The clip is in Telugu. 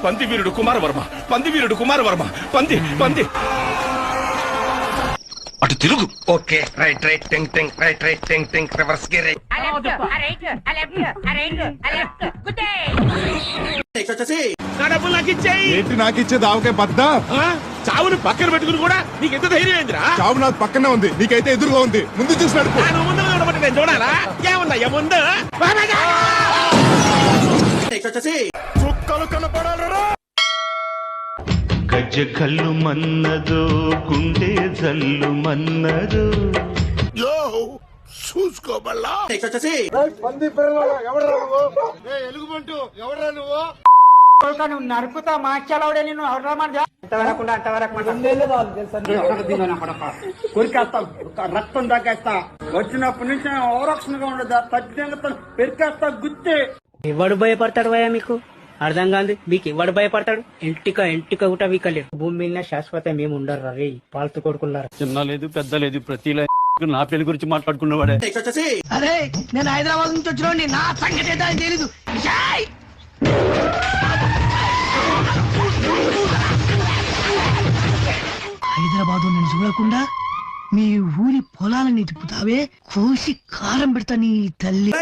పంది వీరుడు కుమారవర్మ, పంది వీరుడు కుమారవర్మ, పంది పంది. అటు తిరుగు. ఓకే, రైట్ రైట్ టింగ్ టింగ్, రైట్ రైట్ టింగ్ టింగ్, రివర్స్ గేర్. డబ్బులు నాకు ఇచ్చేయి. ఏంటి నాకు ఇచ్చేది ఆవకాయ బద్ద? చావుని పక్కన పెట్టుకుని కూడా నీకు ఎంత ధైర్యం ఏందిరా? చావు నాకు పక్కనే ఉంది, నీకైతే ఎదురుగా ఉంది. ముందు చూసి నడుపు. నువ్వు ముందు చూడబట్టి నేను చూడాలా? ఏముందయ్యా ముందు? చుక్కలు కనపడాలరా. గజ్జ కల్లు మన్నదో, గుండె జల్లు మన్నదో. చూసుకోబల్లా ఎలుగుబంటు ఎవడరా నువ్వు? నరుకుతా మాట్లాడే నేను కొరికేస్తా, రక్తం దాకేస్తా. వచ్చినప్పటి నుంచి అవరక్షణగా ఉండదు, తగ్గితే పెరికేస్తా గుత్తి. ఎవడు భయపడతాడు భయ మీకు అర్థం కాదు. మీకు ఎవడు భయపడతాడు? ఎంటిక కూడా వీకలేరు. భూమి మీద శాశ్వతం మేము ఉండరు రే పాలతు కొడుకున్నారు. చిన్న లేదు పెద్ద లేదు, ప్రతి నా పెళ్లి గురించి మాట్లాడుకున్నవాడే. అరే నేను హైదరాబాద్ నుంచి వచ్చిన నా సంగతి తెలీదు. హైదరాబాద్ నేను చూడకుండా మీ ఊరి పొలాలని తిప్పుతావే, కోసి కారం పెడతా నీ తల్లి.